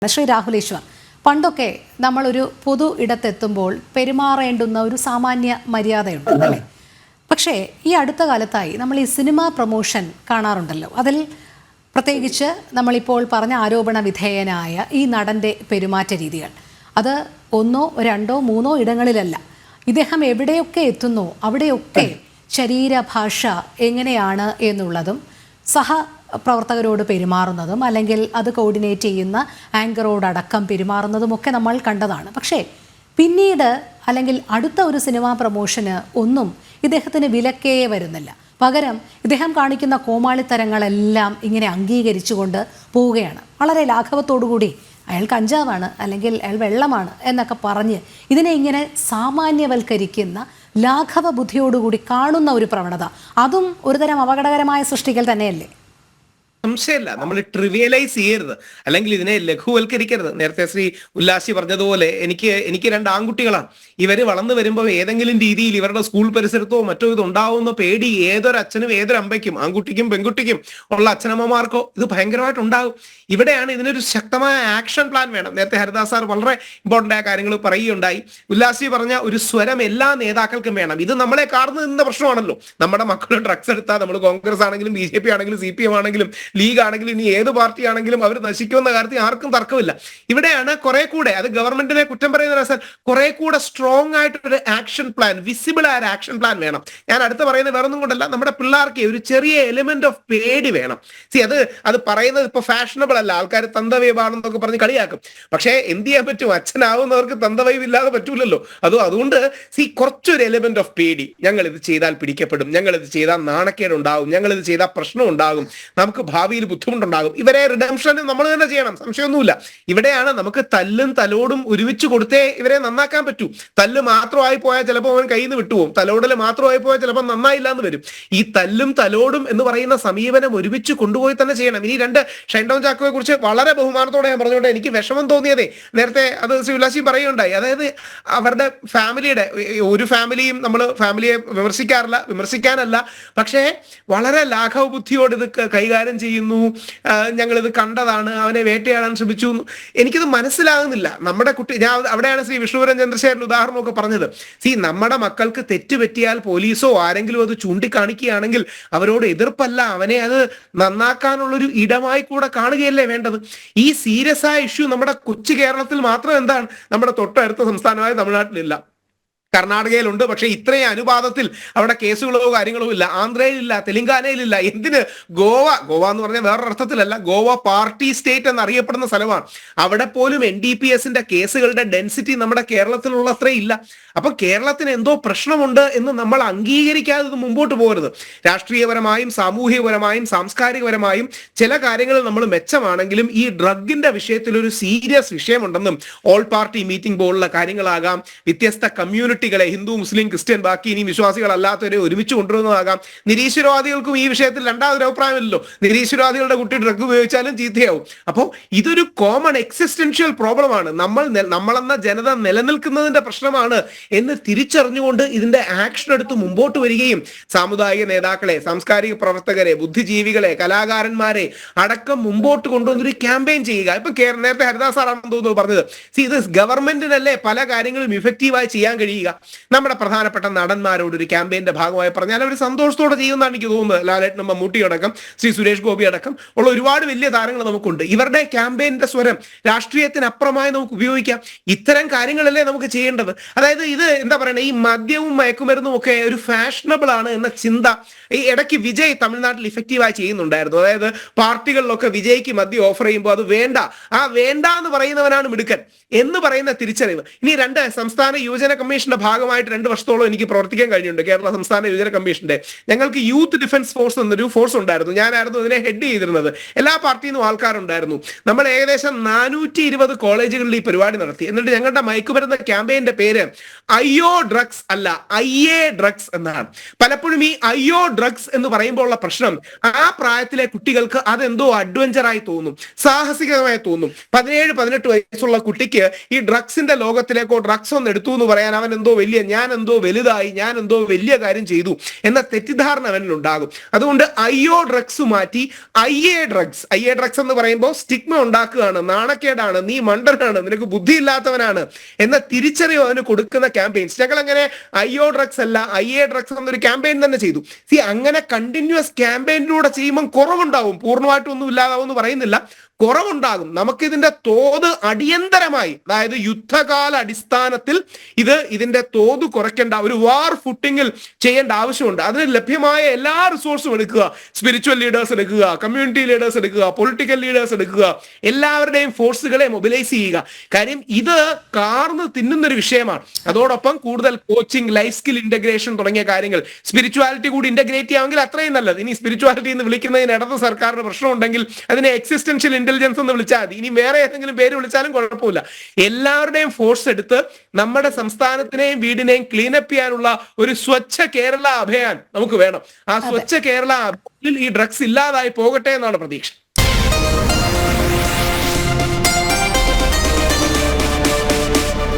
ശ്രീ രാഹുലേശ്വർ, പണ്ടൊക്കെ നമ്മളൊരു പൊതു ഇടത്തെത്തുമ്പോൾ പെരുമാറേണ്ടുന്ന ഒരു സാമാന്യ മര്യാദയുണ്ട് അല്ലേ? പക്ഷേ ഈ അടുത്ത കാലത്തായി നമ്മൾ ഈ സിനിമാ പ്രൊമോഷൻ കാണാറുണ്ടല്ലോ. അതിൽ പ്രത്യേകിച്ച് നമ്മളിപ്പോൾ പറഞ്ഞ ആരോപണ വിധേയനായ ഈ നടൻ്റെ പെരുമാറ്റ രീതികൾ, അത് ഒന്നോ രണ്ടോ മൂന്നോ ഇടങ്ങളിലല്ല, ഇദ്ദേഹം എവിടെയൊക്കെ എത്തുന്നു അവിടെയൊക്കെ ശരീരഭാഷ എങ്ങനെയാണ് എന്നുള്ളതും പ്രവർത്തകരോട് പെരുമാറുന്നതും അല്ലെങ്കിൽ അത് കോർഡിനേറ്റ് ചെയ്യുന്ന ആങ്കറോടടക്കം പെരുമാറുന്നതും ഒക്കെ നമ്മൾ കണ്ടതാണ്. പക്ഷേ പിന്നീട് അല്ലെങ്കിൽ അടുത്ത ഒരു സിനിമാ പ്രൊമോഷന് ഒന്നും ഇദ്ദേഹത്തിന് വിലക്കേ വരുന്നില്ല. പകരം ഇദ്ദേഹം കാണിക്കുന്ന കോമാളിത്തരങ്ങളെല്ലാം ഇങ്ങനെ അംഗീകരിച്ചുകൊണ്ട് പോവുകയാണ്. വളരെ ലാഘവത്തോടുകൂടി അയാൾ കഞ്ചാവാണ് അല്ലെങ്കിൽ അയാൾ വെള്ളമാണ് എന്നൊക്കെ പറഞ്ഞ് ഇതിനെ ഇങ്ങനെ സാമാന്യവൽക്കരിക്കുന്ന, ലാഘവ ബുദ്ധിയോടുകൂടി കാണുന്ന ഒരു പ്രവണത, അതും ഒരുതരം അപകടകരമായ സൃഷ്ടിക്കൽ തന്നെയല്ലേ? സംശയമില്ല. നമ്മൾ ട്രിവിയലൈസ് ചെയ്യരുത്, അല്ലെങ്കിൽ ഇതിനെ ലഘുവൽക്കരിക്കരുത്. നേരത്തെ ശ്രീ ഉല്ലാസി പറഞ്ഞതുപോലെ എനിക്ക് രണ്ട് ആൺകുട്ടികളാണ്. ഇവര് വളർന്നു വരുമ്പോൾ ഏതെങ്കിലും രീതിയിൽ ഇവരുടെ സ്കൂൾ പരിസരത്തോ മറ്റോ ഇത് ഉണ്ടാവുന്ന പേടി ഏതൊരു അച്ഛനും ഏതൊരു അമ്മയ്ക്കും, ആൺകുട്ടിക്കും പെൺകുട്ടിക്കും ഉള്ള അച്ഛനമ്മമാർക്കോ ഇത് ഭയങ്കരമായിട്ട് ഉണ്ടാകും. ഇവിടെയാണ് ഇതിനൊരു ശക്തമായ ആക്ഷൻ പ്ലാൻ വേണം. നേരത്തെ ഹരിദാസ് സാർ വളരെ ഇമ്പോർട്ടൻ്റ് ആയ കാര്യങ്ങൾ പറയുകയുണ്ടായി. ഉല്ലാസി പറഞ്ഞ ഒരു സ്വരം എല്ലാ നേതാക്കൾക്കും വേണം. ഇത് നമ്മളെ കാർന്നു നിന്ന പ്രശ്നമാണല്ലോ. നമ്മുടെ മക്കൾ ഡ്രഗ്സ് എടുത്താൽ നമ്മൾ കോൺഗ്രസ് ആണെങ്കിലും BJP ആണെങ്കിലും CPM ആണെങ്കിലും ലീഗ് ആണെങ്കിലും ഇനി ഏത് പാർട്ടി ആണെങ്കിലും അവർ നശിക്കുമെന്ന കാര്യത്തിൽ ആർക്കും തർക്കമില്ല. ഇവിടെയാണ് കുറെ കൂടെ, അത് ഗവൺമെന്റിനെ കുറ്റം പറയുന്ന കുറെ കൂടെ സ്ട്രോങ് ആയിട്ടൊരു ആക്ഷൻ പ്ലാൻ, വിസിബിൾ ആയ ആക്ഷൻ പ്ലാൻ വേണം. ഞാൻ അടുത്ത് പറയുന്നത് വേറൊന്നും കൊണ്ടല്ല, നമ്മുടെ പിള്ളേർക്ക് ഒരു ചെറിയ എലിമെന്റ് ഓഫ് പേടി വേണം. അത് പറയുന്നത് ഇപ്പൊ ഫാഷനബിൾ അല്ല, ആൾക്കാർ തന്തവൈബാണെന്നൊക്കെ പറഞ്ഞ് കളിയാക്കും. പക്ഷേ എന്ത് ചെയ്യാൻ പറ്റും, അച്ഛനാവുന്നവർക്ക് തന്തവൈബ് ഇല്ലാതെ പറ്റൂലല്ലോ. അതുകൊണ്ട് കുറച്ചൊരു എലിമെന്റ് ഓഫ് പേടി. ഞങ്ങൾ ഇത് ചെയ്താൽ പിടിക്കപ്പെടും, ഞങ്ങൾ ഇത് ചെയ്താൽ നാണക്കേട് ഉണ്ടാകും, ഞങ്ങൾ ഇത് ചെയ്താൽ പ്രശ്നം ഉണ്ടാകും, നമുക്ക് ഭാവിയിൽ ബുദ്ധിമുട്ടുണ്ടാകും. ഇവരെ റിഡംഷൻ നമ്മൾ തന്നെ ചെയ്യണം, സംശയമൊന്നുമില്ല. ഇവിടെയാണ് നമുക്ക് തല്ലും തലോടും ഒരുമിച്ച് കൊടുത്തേ ഇവരെ നന്നാക്കാൻ പറ്റൂ. തല്ല് മാത്രമായി പോയാൽ ചിലപ്പോൾ അവൻ കയ്യിൽ നിന്ന് വിട്ടുപോകും, തലോടൽ മാത്രമായി പോയാൽ ചിലപ്പോൾ നന്നായില്ല എന്ന് വരും. ഈ തല്ലും തലോടും എന്ന് പറയുന്ന സമീപനം ഒരുമിച്ച് കൊണ്ടുപോയി തന്നെ ചെയ്യണം. ഇനി ഷൈൻ ടോം ചാക്കോയെ കുറിച്ച് വളരെ ബഹുമാനത്തോടെ ഞാൻ പറഞ്ഞുകൊണ്ട് എനിക്ക് വിഷമം തോന്നിയതേ, നേരത്തെ അത് ശ്രീ ഉല്ലാസി പറയുകയുണ്ടായി. അതായത് അവരുടെ ഫാമിലിയുടെ ഒരു ഫാമിലിയും നമ്മൾ ഫാമിലിയെ വിമർശിക്കാനല്ല, പക്ഷേ വളരെ ലാഘവ ബുദ്ധിയോട് ഇത് കൈകാര്യം ചെയ്യുന്നു. ഞങ്ങളിത് കണ്ടതാണ്, അവനെ വേട്ടയാടാൻ ശ്രമിച്ചു. എനിക്കിത് മനസ്സിലാകുന്നില്ല. നമ്മുടെ കുട്ടി, ഞാൻ അവിടെയാണ് ശ്രീ വിഷ്ണുപുരം ചന്ദ്രശേഖരൻ ഉദാഹരണമൊക്കെ പറഞ്ഞത്. നമ്മുടെ മക്കൾക്ക് തെറ്റ് പറ്റിയാൽ പോലീസോ ആരെങ്കിലും അത് ചൂണ്ടിക്കാണിക്കുകയാണെങ്കിൽ അവരോട് എതിർപ്പല്ല, അവനെ അത് നന്നാക്കാനുള്ളൊരു ഇടമായി കൂടെ കാണുകയല്ലേ വേണ്ടത്. ഈ സീരിയസ് ആയ ഇഷ്യൂ നമ്മുടെ കൊച്ചു കേരളത്തിൽ മാത്രം എന്താണ്, നമ്മുടെ തൊട്ടടുത്ത സംസ്ഥാനമായ തമിഴ്നാട്ടിലില്ല, കർണാടകയിലുണ്ട്. പക്ഷെ ഇത്രയും അനുപാതത്തിൽ അവിടെ കേസുകളോ കാര്യങ്ങളോ ഇല്ല. ആന്ധ്രയിലില്ല, തെലങ്കാനയിലില്ല. എന്തിന് ഗോവ എന്ന് പറഞ്ഞാൽ വേറൊരർത്ഥത്തിലല്ല, ഗോവ പാർട്ടി സ്റ്റേറ്റ് എന്നറിയപ്പെടുന്ന സ്ഥലമാണ്. അവിടെ പോലും NDPSന്റെ കേസുകളുടെ ഡെൻസിറ്റി നമ്മുടെ കേരളത്തിലുള്ള അത്രയും ഇല്ല. അപ്പൊ കേരളത്തിന് എന്തോ പ്രശ്നമുണ്ട് എന്ന് നമ്മൾ അംഗീകരിക്കാതെ മുമ്പോട്ട് പോകരുത്. രാഷ്ട്രീയപരമായും സാമൂഹികപരമായും സാംസ്കാരികപരമായും ചില കാര്യങ്ങളിൽ നമ്മൾ മെച്ചമാണെങ്കിലും ഈ ഡ്രഗിന്റെ വിഷയത്തിൽ ഒരു സീരിയസ് വിഷയമുണ്ടെന്നും ഓൾ പാർട്ടി മീറ്റിംഗ് പോലുള്ള കാര്യങ്ങളാകാം, വ്യത്യസ്ത കമ്മ്യൂണിറ്റികളെ, ഹിന്ദു മുസ്ലിം ക്രിസ്ത്യൻ ബാക്കി ഇനി വിശ്വാസികളല്ലാത്തവരെ ഒരുമിച്ച് കൊണ്ടുവരുന്നതാകാം. നിരീശ്വരവാദികൾക്കും ഈ വിഷയത്തിൽ രണ്ടാമതൊരു അഭിപ്രായമില്ലല്ലോ. നിരീശ്വരവാദികളുടെ കുട്ടി ഡ്രഗ് ഉപയോഗിച്ചാലും ചീത്തയാവും. അപ്പോൾ ഇതൊരു കോമൺ എക്സിസ്റ്റൻഷ്യൽ പ്രോബ്ലമാണ്. നമ്മളെന്ന ജനത നിലനിൽക്കുന്നതിന്റെ പ്രശ്നമാണ് എന്ന് തിരിച്ചറിഞ്ഞുകൊണ്ട് ഇതിന്റെ ആക്ഷൻ എടുത്ത് മുമ്പോട്ട് വരികയും സാമുദായിക നേതാക്കളെ, സാംസ്കാരിക പ്രവർത്തകരെ, ബുദ്ധിജീവികളെ, കലാകാരന്മാരെ അടക്കം മുമ്പോട്ട് കൊണ്ടുവന്നൊരു ക്യാമ്പയിൻ ചെയ്യുക. ഇപ്പൊ നേരത്തെ ഹരിദാസ് സാറാണെന്ന് തോന്നുന്നു പറഞ്ഞത്, ഇത് ഗവൺമെന്റിനല്ലേ പല കാര്യങ്ങളും ഇഫക്റ്റീവായി ചെയ്യാൻ കഴിയുക. നമ്മുടെ പ്രധാനപ്പെട്ട നടന്മാരോട് ഒരു ക്യാമ്പയിന്റെ ഭാഗമായി പറഞ്ഞാൽ അവർ സന്തോഷത്തോടെ ചെയ്യുന്നതാണ് എനിക്ക് തോന്നുന്നത്. ലാലേട്ടൻ, മമ്മൂട്ടി അടക്കം, ശ്രീ സുരേഷ് ഗോപി അടക്കം ഉള്ള ഒരുപാട് വലിയ താരങ്ങൾ നമുക്കുണ്ട്. ഇവരുടെ ക്യാമ്പയിന്റെ സ്വരം രാഷ്ട്രീയത്തിനപ്പുറമായി നമുക്ക് ഉപയോഗിക്കാം. ഇത്തരം കാര്യങ്ങളല്ലേ നമുക്ക് ചെയ്യേണ്ടത്. അതായത് ഇത് എന്താ പറയുക, ഈ മദ്യവും മയക്കുമരുന്നും ഒക്കെ ഒരു ഫാഷനബിൾ ആണ് എന്ന ചിന്ത ഈ ഇടയ്ക്ക് വിജയ് തമിഴ്നാട്ടിൽ ഇഫക്റ്റീവായി ചെയ്യുന്നുണ്ടായിരുന്നു. അതായത് പാർട്ടികളിലൊക്കെ വിജയ്ക്ക് മദ്യം ഓഫർ ചെയ്യുമ്പോൾ അത് വേണ്ട എന്ന് പറയുന്നവനാണ് മിടുക്കൻ എന്ന് പറയുന്ന തിരിച്ചറിവ്. ഇനി സംസ്ഥാന യുവജന കമ്മീഷന്റെ ഭാഗമായിട്ട് 2 വർഷത്തോളം എനിക്ക് പ്രവർത്തിക്കാൻ കഴിഞ്ഞിട്ടുണ്ട്. കേരള സംസ്ഥാന യുവജന കമ്മീഷന്റെ ഞങ്ങൾക്ക് യൂത്ത് ഡിഫൻസ് ഫോഴ്സ് എന്നൊരു ഫോഴ്സ് ഉണ്ടായിരുന്നു. ഞാനായിരുന്നു ഇതിനെ ഹെഡ് ചെയ്തിരുന്നത്. എല്ലാ പാർട്ടിയിൽ നിന്നും ആൾക്കാരുണ്ടായിരുന്നു. നമ്മൾ ഏകദേശം 420 കോളേജുകളിൽ ഈ പരിപാടി നടത്തി. എന്നിട്ട് ഞങ്ങളുടെ മയക്കുമരുന്ന് ക്യാമ്പയിന്റെ പേര് അയ്യോ ഡ്രഗ്സ് അല്ല, അയ്യേ ഡ്രഗ്സ് എന്നാണ്. പലപ്പോഴും ഈ അയ്യോ ഡ്രഗ്സ് എന്ന് പറയുമ്പോൾ ഉള്ള പ്രശ്നം, ആ പ്രായത്തിലെ കുട്ടികൾക്ക് അതെന്തോ അഡ്വഞ്ചറായി തോന്നും, സാഹസികമായി തോന്നും. 17-18 വയസ്സുള്ള കുട്ടിക്ക് ഈ ഡ്രഗ്സിന്റെ ലോകത്തിലേക്കോ ഡ്രഗ്സ് ഒന്ന് എടുത്തു എന്ന് പറയാൻ അവൻ എന്തോ ഞാൻ എന്തോ വലുതായി, ഞാൻ എന്തോ വലിയ കാര്യം ചെയ്തു എന്ന തെറ്റിദ്ധാരണ അവനിൽ ഉണ്ടാകും. അതുകൊണ്ട് IO ഡ്രഗ്സ് മാറ്റി IA ഡ്രഗ്സ് എന്ന് പറയുമ്പോൾ സ്റ്റിഗ്മ ഉണ്ടാക്കുകയാണ്, നാണക്കേടാണ്, നീ മണ്ടനാണ്, നിനക്ക് ബുദ്ധിയില്ലാത്തവനാണ് എന്ന തിരിച്ചറിവ് അവന് കൊടുക്കുന്ന ക്യാമ്പയിൻസ്. ഞങ്ങൾ അങ്ങനെ IO ഡ്രഗ്സ് അല്ല IA ഡ്രഗ്സ് എന്നൊരു ക്യാമ്പയിൻ തന്നെ ചെയ്തു. അങ്ങനെ കണ്ടിന്യൂസ് ക്യാമ്പയിനിലൂടെ ചെയ്യുമ്പോൾ കുറവുണ്ടാവും, പൂർണ്ണമായിട്ടൊന്നും ഇല്ലാതാവും എന്ന് പറയുന്നില്ല, കുറവുണ്ടാകും. നമുക്കിതിന്റെ തോത് അടിയന്തരമായി, അതായത് യുദ്ധകാല അടിസ്ഥാനത്തിൽ ഇതിന്റെ തോത് കുറയ്ക്കേണ്ട, ഒരു വാർ ഫുട്ടിങ്ങിൽ ചെയ്യേണ്ട ആവശ്യമുണ്ട്. അതിന് ലഭ്യമായ എല്ലാ റിസോഴ്സും എടുക്കുക, സ്പിരിച്വൽ ലീഡേഴ്സ് എടുക്കുക, കമ്മ്യൂണിറ്റി ലീഡേഴ്സ് എടുക്കുക, പൊളിറ്റിക്കൽ ലീഡേഴ്സ് എടുക്കുക, എല്ലാവരുടെയും ഫോഴ്സുകളെ മൊബിലൈസ് ചെയ്യുക. കാര്യം ഇത് കാർന്ന് തിന്നുന്നൊരു വിഷയമാണ്. അതോടൊപ്പം കൂടുതൽ കോച്ചിങ്, ലൈഫ് സ്കിൽ ഇന്റഗ്രേഷൻ തുടങ്ങിയ കാര്യങ്ങൾ, സ്പിരിച്വാലിറ്റി കൂടി ഇന്റഗ്രേറ്റ് ചെയ്യാമെങ്കിൽ അത്രയും നല്ലത്. ഇനി സ്പിരിച്വാലിറ്റി എന്ന് വിളിക്കുന്നതിന് ഇടത് സർക്കാരിന് പ്രശ്നമുണ്ടെങ്കിൽ അതിനെ എക്സിസ്റ്റൻഷ്യൽ ഇന്റലിജൻസ് എന്ന് വിളിച്ചാൽ മതി. ഇനി വേറെ ഏതെങ്കിലും പേര് വിളിച്ചാലും കുഴപ്പമില്ല. എല്ലാവരുടെയും ഫോഴ്സ് എടുത്ത് നമ്മുടെ സംസ്ഥാനത്തിനെയും വീടിനെയും ക്ലീനപ്പ് ചെയ്യാനുള്ള ഒരു സ്വച്ഛ കേരള അഭിയാൻ നമുക്ക് വേണം. ആ സ്വച്ഛ കേരള അഭിയാനിൽ ഈ ഡ്രഗ്സ് ഇല്ലാതായി പോകട്ടെ എന്നാണ് പ്രതീക്ഷ.